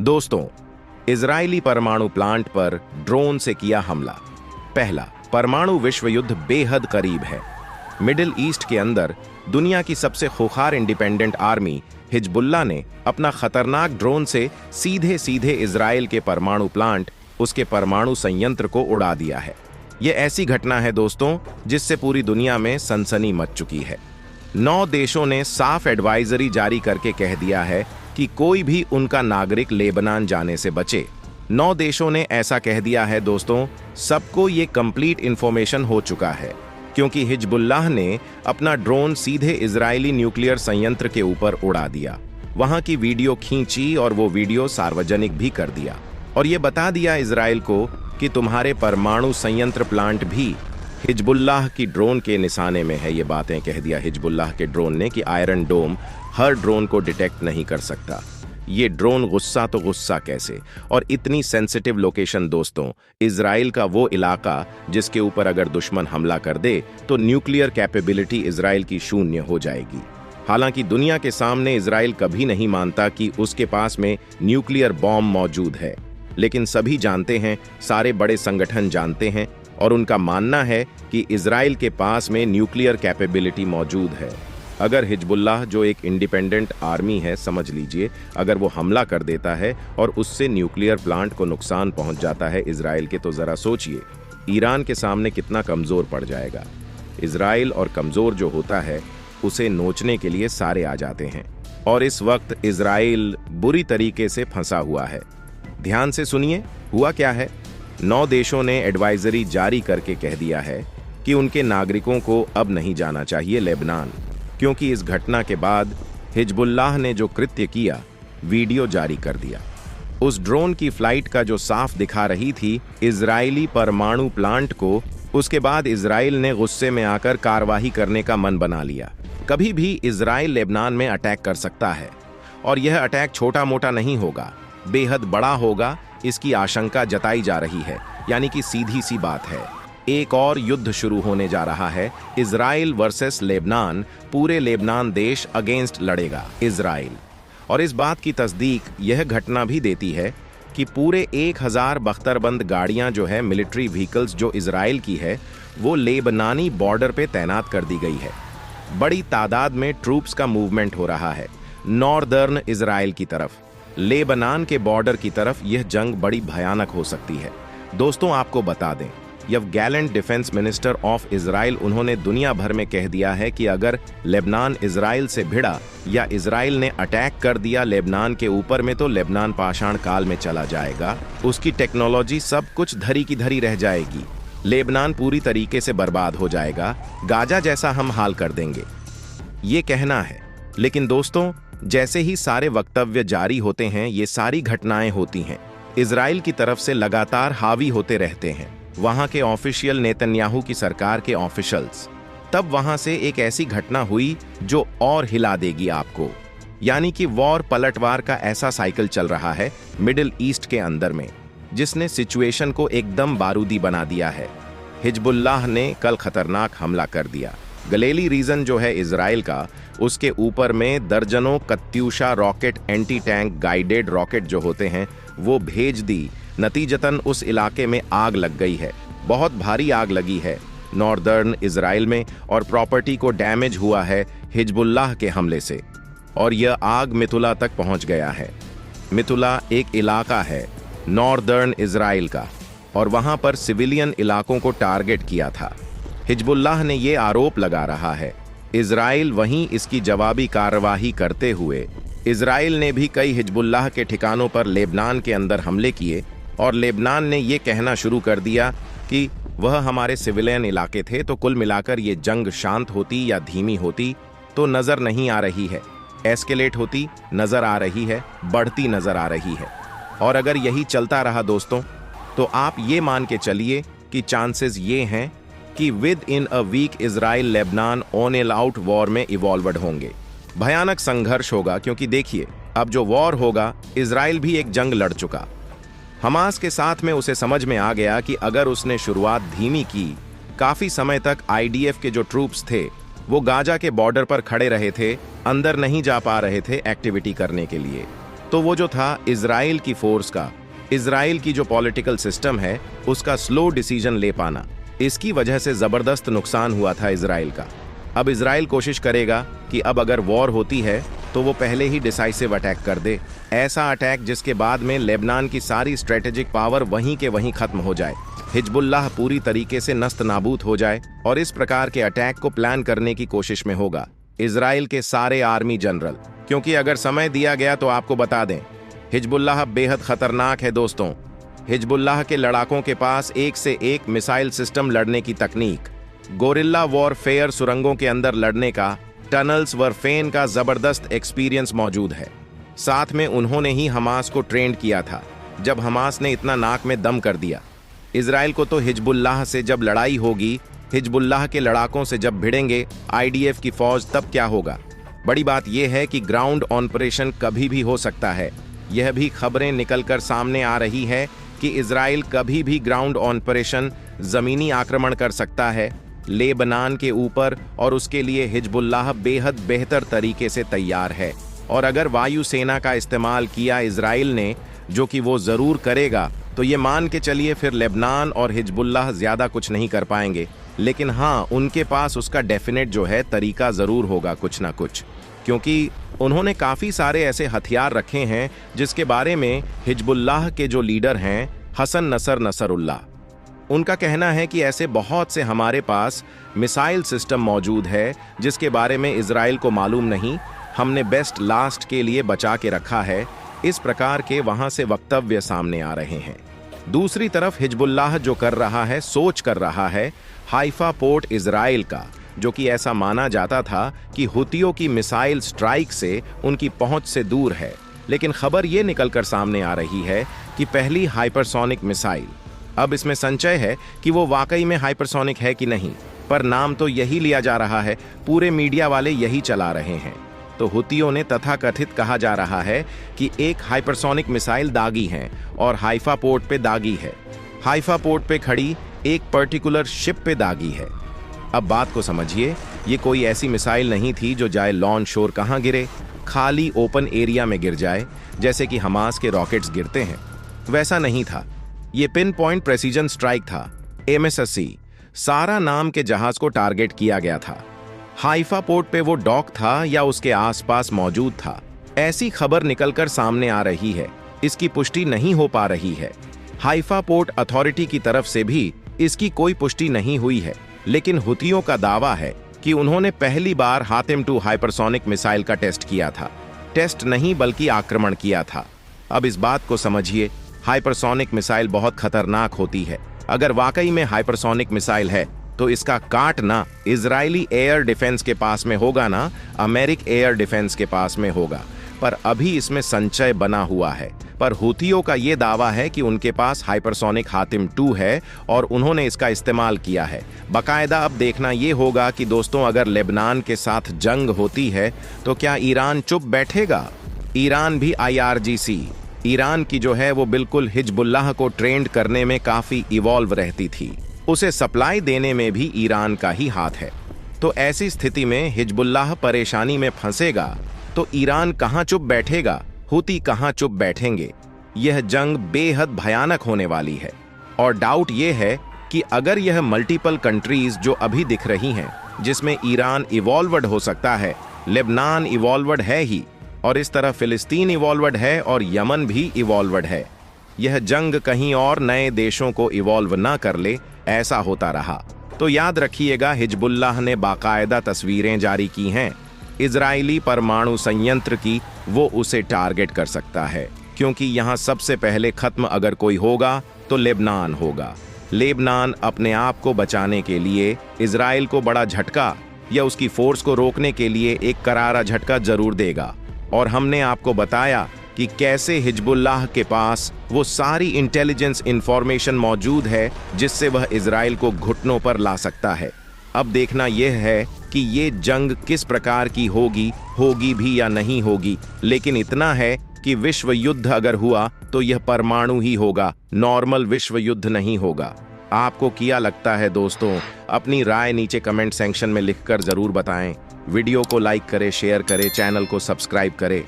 दोस्तों, इजरायली परमाणु प्लांट पर ड्रोन से किया हमला। पहला, परमाणु विश्व युद्ध बेहद करीब है। मिडिल ईस्ट के अंदर दुनिया की सबसे खूंखार इंडिपेंडेंट आर्मी हिजबुल्लाह ने अपना खतरनाक ड्रोन से सीधे सीधे इजरायल के परमाणु प्लांट, उसके परमाणु संयंत्र को उड़ा दिया है। यह ऐसी घटना है दोस्तों जिससे पूरी दुनिया में सनसनी मच चुकी है। 9 देशों ने साफ एडवाइजरी जारी करके कह दिया है कि कोई भी उनका नागरिक लेबनान जाने से बचे। 9 देशों ने ऐसा कह दिया है दोस्तों, सबको ये कंप्लीट इंफॉर्मेशन हो चुका है, क्योंकि हिजबुल्लाह ने अपना ड्रोन सीधे इजरायली न्यूक्लियर संयंत्र के ऊपर उड़ा दिया। वहां की वीडियो खींची और वो वीडियो सार्वजनिक भी कर दिया और ये बता दिया इजरायल को कि तुम्हारे परमाणु संयंत्र प्लांट भी हिजबुल्लाह की ड्रोन के निशाने में है। ये बातें कह दिया हिजबुल्लाह के ड्रोन ने कि आयरन डोम हर ड्रोन को डिटेक्ट नहीं कर सकता। ये ड्रोन गुस्सा तो गुस्सा कैसे, और इतनी सेंसिटिव लोकेशन दोस्तों, इजराइल का वो इलाका जिसके ऊपर अगर दुश्मन हमला कर दे तो न्यूक्लियर कैपेबिलिटी इजराइल की शून्य हो जाएगी। हालांकि दुनिया के सामने इजराइल कभी नहीं मानता कि उसके पास में न्यूक्लियर बॉम्ब मौजूद है, लेकिन सभी जानते हैं, सारे बड़े संगठन जानते हैं और उनका मानना है कि इजराइल के पास में न्यूक्लियर कैपेबिलिटी मौजूद है। अगर हिजबुल्लाह, जो एक इंडिपेंडेंट आर्मी है, समझ लीजिए, अगर वो हमला कर देता है और उससे न्यूक्लियर प्लांट को नुकसान पहुंच जाता है इजराइल के, तो जरा सोचिए ईरान के सामने कितना कमजोर पड़ जाएगा। इजराइल और कमजोर जो होता है उसे नोचने के लिए सारे आ जाते हैं, और इस वक्त इजराइल बुरी तरीके से फंसा हुआ है। ध्यान से सुनिए, हुआ क्या है। 9 देशों ने एडवाइजरी जारी करके कह दिया है कि उनके नागरिकों को अब नहीं जाना चाहिए लेबनान, क्योंकि इस घटना के बाद हिजबुल्लाह ने जो कृत्य किया, वीडियो जारी कर दिया। उस ड्रोन की फ्लाइट का जो साफ दिखा रही थी इजरायली परमाणु प्लांट को, उसके बाद इजराइल ने गुस्से में आकर कार्रवाई करने का मन बना लिया। कभी भी इजराइल लेबनान में अटैक कर सकता है, और यह अटैक छोटा मोटा नहीं होगा, बेहद बड़ा होगा, इसकी आशंका जताई जा रही है। यानी कि सीधी सी बात है, एक और युद्ध शुरू होने जा रहा है। इजराइल वर्सेस लेबनान, पूरे लेबनान देश अगेंस्ट लड़ेगा इजराइल। और इस बात की तस्दीक यह घटना भी देती है कि पूरे 1000 बख्तरबंद गाड़ियां जो है, मिलिट्री व्हीकल्स जो इजराइल की है, वो लेबनानी बॉर्डर पे तैनात कर दी गई है। बड़ी तादाद में ट्रूप्स का मूवमेंट हो रहा है नॉर्दर्न इजराइल की तरफ। लेबनान के बॉर्डर की तरफ यह जंग बड़ी भयानक हो सकती है। दोस्तों, आपको बता दें, Yoav Gallant defence minister of Israel, उन्होंने दुनिया भर में कह दिया है कि अगर लेबनान इजराइल से भिड़ा या इजराइल ने अटैक कर दिया लेबनान के ऊपर में, तो लेबनान पाषाण काल में चला जाएगा। उसकी टेक्नोलॉजी सब कुछ धरी की धरी रह जाएगी। लेबनान पूरी तरीके से बर्बाद हो जाएगा। गाजा जैसा हम हाल कर देंगे, ये कहना है। लेकिन दोस्तों, जैसे ही सारे वक्तव्य जारी होते हैं, ये सारी घटनाएं होती हैं, इजराइल की तरफ से लगातार हावी होते रहते हैं वहां के ऑफिशियल, नेतन्याहू की सरकार के ऑफिशियल्स। तब वहां से एक ऐसी घटना हुई जो और हिला देगी आपको। यानी कि वॉर, पलटवार का ऐसा साइकिल चल रहा है मिडिल ईस्ट के अंदर में, जिसने सिचुएशन को एकदम बारूदी बना दिया है। हिजबुल्लाह ने कल खतरनाक हमला कर दिया। गलीली रीजन जो है इजराइल का, उसके ऊपर में दर्जनों Katyusha rocket, anti tank guided rocket जो होते हैं, वो भेज दी। नतीजतन उस इलाके में आग लग गई है, बहुत भारी आग लगी है नॉर्दर्न इजराइल में, और प्रॉपर्टी को डैमेज हुआ है हिजबुल्लाह के हमले से। और यह आग मितुला तक पहुंच गया है। मितुला एक इलाका है नॉर्दर्न इजराइल का, और वहां पर सिविलियन इलाकों को टारगेट किया था। हिजबुल्लाह ने ये आरोप लगा रहा है। इजराइल वहीं इसकी जवाबी कार्रवाई करते हुए, इजराइल ने भी कई हिजबुल्लाह के ठिकानों पर लेबनान के अंदर हमले किए, और लेबनान ने ये कहना शुरू कर दिया कि वह हमारे सिविलियन इलाके थे। तो कुल मिलाकर ये जंग शांत होती या धीमी होती तो नजर नहीं आ रही है, एस्केलेट होती नजर आ रही है, बढ़ती नजर आ रही है। और अगर यही चलता रहा दोस्तों, तो आप ये मान के चलिए कि चांसेस ये हैं कि within a week Israel Lebanon on all out war में इवॉल्वड होंगे। भयानक संघर्ष होगा, क्योंकि देखिए, अब जो वॉर होगा, इजराइल भी एक जंग लड़ चुका। हमास के साथ में उसे समझ में आ गया कि अगर उसने शुरुआत धीमी की, काफी समय तक आईडीएफ के जो ट्रूप्स थे वो गाजा के बॉर्डर पर खड़े रहे थे, अंदर नहीं जा पा रहे थे एक्टिविटी करने के लिए। तो वो जो था इजराइल की फोर्स का, इजराइल की जो पॉलिटिकल सिस्टम है उसका स्लो डिसीजन ले पाना, इसकी वजह से जबरदस्त नुकसान हुआ था इजराइल का। अब इजराइल कोशिश करेगा कि अब अगर वॉर होती है तो वो पहले ही डिसाइसिव अटैक कर दे, ऐसा अटैक जिसके बाद में लेबनान की सारी स्ट्रेटेजिक पावर वहीं के वहीं खत्म हो जाए, हिजबुल्लाह पूरी तरीके से नस्त नाबूद हो जाए। और इस प्रकार के अटैक को प्लान करने की कोशिश में होगा इजराइल के सारे आर्मी जनरल, क्योंकि अगर समय दिया गया तो आपको बता दें हिजबुल्लाह बेहद खतरनाक है दोस्तों। हिजबुल्लाह के लड़ाकों के पास एक से एक मिसाइल सिस्टम, लड़ने की तकनीक, गोरिल्ला वॉरफेयर, सुरंगों के अंदर लड़ने का, टनल्स वरफेन का जबरदस्त एक्सपीरियंस मौजूद है। साथ में उन्होंने ही हमास को ट्रेंड किया था जब हमास ने इतना नाक में दम कर दिया। इजराइल को तो हिजबुल्लाह से जब लड़ाई होगी, हिजबुल्लाह के लड़ाकों से जब भिड़ेंगे आईडीएफ की फौज, तब क्या होगा। बड़ी बात यह है कि ग्राउंड ऑपरेशन कभी भी हो सकता है। यह भी खबरें निकलकर सामने आ रही है कि इजराइल कभी भी ग्राउंड ऑपरेशन, जमीनी आक्रमण कर सकता है लेबनान के ऊपर, और उसके लिए हिजबुल्लाह बेहद बेहतर तरीके से तैयार है। और अगर वायुसेना का इस्तेमाल किया इजराइल ने, जो कि वो जरूर करेगा, तो ये मान के चलिए फिर लेबनान और हिजबुल्लाह ज्यादा कुछ नहीं कर पाएंगे। लेकिन हाँ, उनके पास उसका डेफिनेट जो है तरीका जरूर होगा कुछ ना कुछ, क्योंकि उन्होंने काफी सारे ऐसे हथियार रखे हैं जिसके बारे में हिजबुल्लाह के जो लीडर हैं हसन नसरुल्लाह, उनका कहना है कि ऐसे बहुत से हमारे पास मिसाइल सिस्टम मौजूद है जिसके बारे में इजराइल को मालूम नहीं, हमने बेस्ट लास्ट के लिए बचा के रखा है। इस प्रकार के वहां से वक्तव्य सामने आ रहे हैं। दूसरी तरफ हिजबुल्लाह जो कर रहा है, सोच कर रहा है हाइफा पोर्ट इजराइल का, जो कि ऐसा माना जाता था कि हुतियों की मिसाइल स्ट्राइक से उनकी पहुंच से दूर है। लेकिन खबर यह निकलकर सामने आ रही है कि पहली हाइपरसोनिक मिसाइल, अब इसमें संशय है कि वो वाकई में हाइपरसोनिक है कि नहीं, पर नाम तो यही लिया जा रहा है, पूरे मीडिया वाले यही चला रहे हैं। तो हुतियों ने तथाकथित कहा जा रहा है कि एक हाइपरसोनिक मिसाइल दागी है और हाइफा पोर्ट पे दागी है, हाइफा पोर्ट पे खड़ी एक पर्टिकुलर शिप पे दागी है। अब बात को समझिए, ये कोई ऐसी मिसाइल नहीं थी जो जाए लॉन्च शोर कहाँ गिरे, खाली ओपन एरिया में गिर जाए जैसे कि हमास के रॉकेट्स गिरते हैं, वैसा नहीं था। ये पिन पॉइंट प्रेसिजन स्ट्राइक था। MSSC सारा नाम के जहाज को टारगेट किया गया था। हाइफा पोर्ट पे वो डॉक था या उसके आसपास मौजूद था, ऐसी खबर निकलकर सामने आ रही है। इसकी पुष्टि नहीं हो पा रही है। हाइफा पोर्ट अथॉरिटी की तरफ से भी इसकी कोई पुष्टि नहीं हुई है, लेकिन हुतियों का दावा है कि उन्होंने पहली बार हातिम 2 हाइपरसोनिक मिसाइल का टेस्ट किया था। टेस्ट नहीं बल्कि आक्रमण किया था। अब इस बात को समझिए, हाइपरसोनिक मिसाइल बहुत खतरनाक होती है। अगर वाकई में हाइपरसोनिक मिसाइल है तो इसका काटना इजरायली एयर डिफेंस के पास में होगा ना, अमेरिकी एयर डिफेंस के पास में होगा। पर अभी इसमें संचय बना हुआ है। पर हुतियों का यह दावा है कि उनके पास हाइपरसोनिक हातिम 2 है और उन्होंने इसका इस्तेमाल किया है। बाकायदा अब देखना यह होगा कि दोस्तों, अगर लेबनान के साथ जंग होती है तो क्या ईरान चुप बैठेगा। ईरान भी IRGC, ईरान की जो है वो बिल्कुल हिजबुल्लाह को ट्रेंड करने में काफी इवॉल्व रहती थी, उसे सप्लाई देने में भी ईरान का ही हाथ है। तो ऐसी स्थिति में हिजबुल्लाह परेशानी में फंसेगा तो ईरान कहां चुप बैठेगा, हुती कहां चुप बैठेंगे। यह जंग बेहद भयानक होने वाली है। और डाउट यह है कि अगर यह मल्टीपल कंट्रीज जो अभी दिख रही हैं, जिसमें ईरान इवॉल्वड हो सकता है, लेबनान इवॉल्वड है ही, और इस तरह फिलिस्तीन इवॉल्वड है और यमन भी इवॉल्वड है, यह जंग कहीं और नए देशों को इवॉल्व ना कर ले, ऐसा होता रहा तो याद रखिएगा हिजबुल्लाह ने बाकायदा तस्वीरें जारी की हैं इजरायली परमाणु संयंत्र की, वो उसे टारगेट कर सकता है, क्योंकि यहां सबसे पहले खत्म अगर कोई होगा तो लेबनान होगा। लेबनान अपने आप को बचाने के लिए इजराइल को बड़ा झटका या उसकी फोर्स को रोकने के लिए एक करारा झटका जरूर देगा। और हमने आपको बताया कि कैसे हिजबुल्लाह के पास वो सारी इंटेलिजेंस इंफॉर्मेशन मौजूद है जिससे वह इजराइल को घुटनों पर ला सकता है। अब देखना यह है कि ये जंग किस प्रकार की होगी भी या नहीं होगी, लेकिन इतना है कि विश्व युद्ध अगर हुआ तो यह परमाणु ही होगा, नॉर्मल विश्व युद्ध नहीं होगा। आपको क्या लगता है दोस्तों? अपनी राय नीचे कमेंट सेक्शन में लिखकर जरूर बताएं। वीडियो को लाइक करें, शेयर करें, चैनल को सब्सक्राइब करें।